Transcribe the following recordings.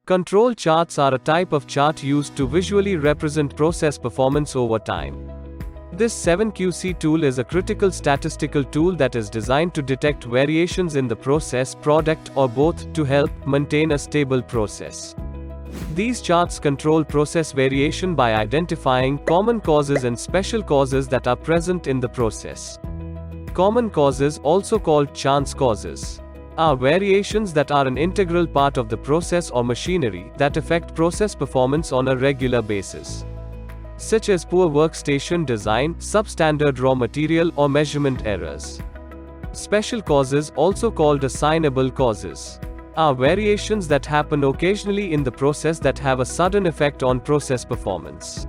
Control charts are a type of chart used to visually represent process performance over time. This 7QC tool is a critical statistical tool that is designed to detect variations in the process, product, or both, to help maintain a stable process. These charts control process variation by identifying common causes and special causes that are present in the process. Common causes, also called chance causes, are variations that are an integral part of the process or machinery that affect process performance on a regular basis, such as poor workstation design, substandard raw material, or measurement errors. Special causes, also called assignable causes, are variations that happen occasionally in the process that have a sudden effect on process performance,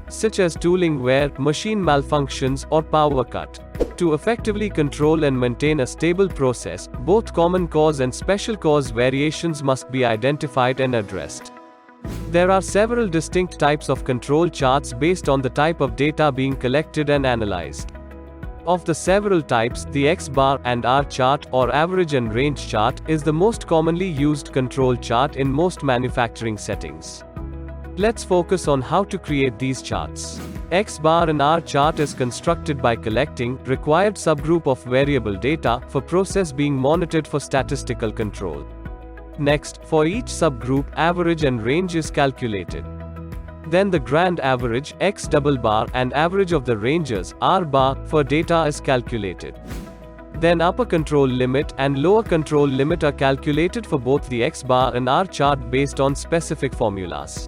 such as tooling wear, machine malfunctions, or power cut. To effectively control and maintain a stable process, both common cause and special cause variations must be identified and addressed. There are several distinct types of control charts based on the type of data being collected and analyzed. Of the several types, the X-bar and R chart, or average and range chart, is the most commonly used control chart in most manufacturing settings. Let's focus on how to create these charts. X-bar and R chart is constructed by collecting required subgroup of variable data for process being monitored for statistical control. Next, for each subgroup, average and range is calculated. Then the grand average, X double bar, and average of the ranges, R bar, for data is calculated. Then upper control limit and lower control limit are calculated for both the X bar and R chart based on specific formulas.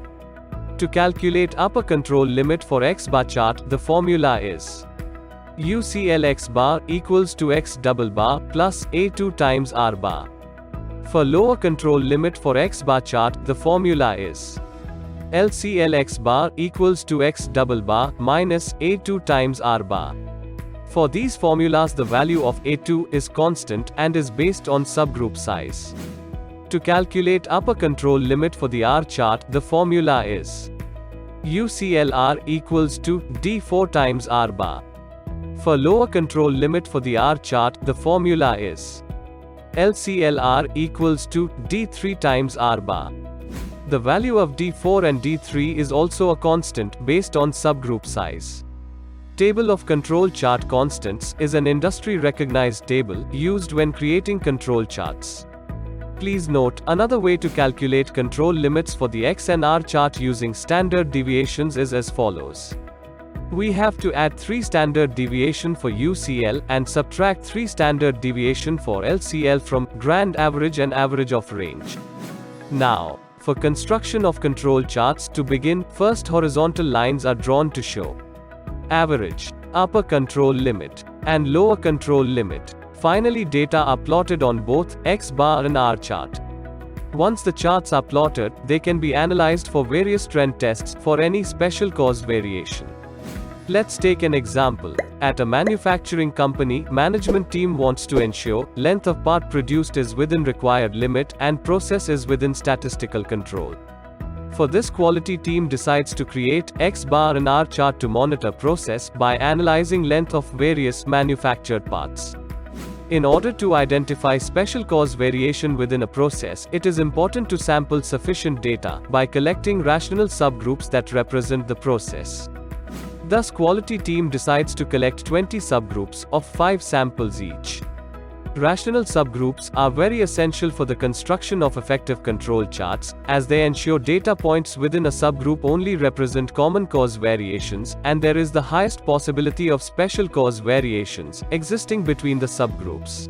To calculate upper control limit for X bar chart, the formula is UCL X bar equals to X double bar plus A2 times R bar. For lower control limit for X bar chart, the formula is LCL X bar equals to X double bar minus A2 times R bar. For these formulas, the value of A2 is constant and is based on subgroup size. To calculate upper control limit for the R chart, the formula is UCLR equals to D4 times R bar. For lower control limit for the R chart, the formula is LCLR equals to D3 times R bar. The value of D4 and D3 is also a constant based on subgroup size. Table of control chart constants is an industry-recognized table used when creating control charts. Please note, another way to calculate control limits for the X and R chart using standard deviations is as follows. We have to add 3 standard deviation for UCL and subtract 3 standard deviation for LCL from grand average and average of range. Now, for construction of control charts, to begin, first horizontal lines are drawn to show average, upper control limit, and lower control limit. Finally, data are plotted on both X bar and R chart. Once the charts are plotted, they can be analyzed for various trend tests for any special cause variation. Let's take an example. At a manufacturing company, management team wants to ensure length of part produced is within required limit and process is within statistical control. For this, quality team decides to create X bar and R chart to monitor process by analyzing length of various manufactured parts. In order to identify special cause variation within a process, it is important to sample sufficient data by collecting rational subgroups that represent the process. Thus, quality team decides to collect 20 subgroups of 5 samples each. Rational subgroups are very essential for the construction of effective control charts, as they ensure data points within a subgroup only represent common cause variations, and there is the highest possibility of special cause variations existing between the subgroups.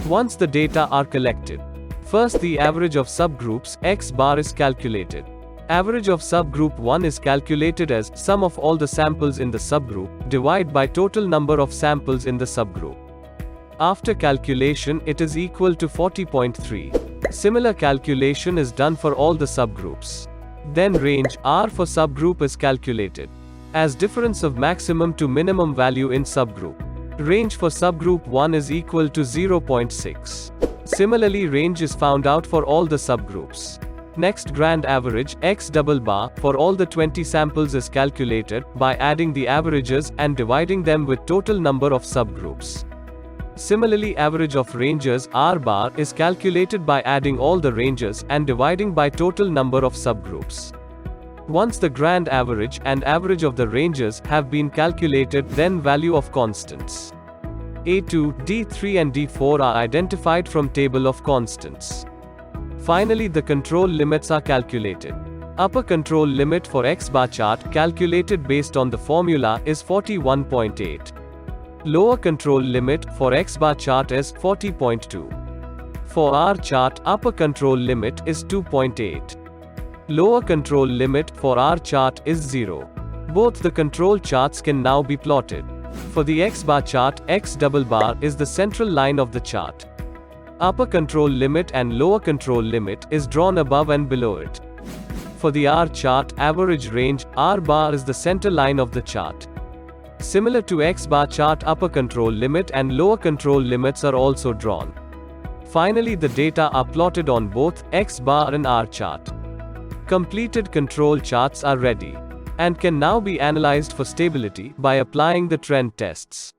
Once the data are collected, first the average of subgroups, X bar, is calculated. Average of subgroup 1 is calculated as sum of all the samples in the subgroup, divided by total number of samples in the subgroup. After calculation, it is equal to 40.3. Similar calculation is done for all the subgroups. Then range, R for subgroup, is calculated as difference of maximum to minimum value in subgroup. Range for subgroup 1 is equal to 0.6. Similarly, range is found out for all the subgroups. Next, grand average, X double bar, for all the 20 samples is calculated by adding the averages and dividing them with total number of subgroups. Similarly, average of ranges R bar is calculated by adding all the ranges and dividing by total number of subgroups. Once the grand average and average of the ranges have been calculated, then value of constants A2, D3 and D4 are identified from table of constants. Finally, the control limits are calculated. Upper control limit for X bar chart calculated based on the formula is 41.8. Lower control limit for X bar chart is 40.2. For R chart, upper control limit is 2.8. Lower control limit for R chart is 0. Both the control charts can now be plotted. For the X bar chart, X double bar is the central line of the chart. Upper control limit and lower control limit is drawn above and below it. For the R chart, average range, R bar is the center line of the chart. Similar to X bar chart, upper control limit and lower control limits are also drawn. Finally, the data are plotted on both X bar and R chart. Completed control charts are ready and can now be analyzed for stability by applying the trend tests.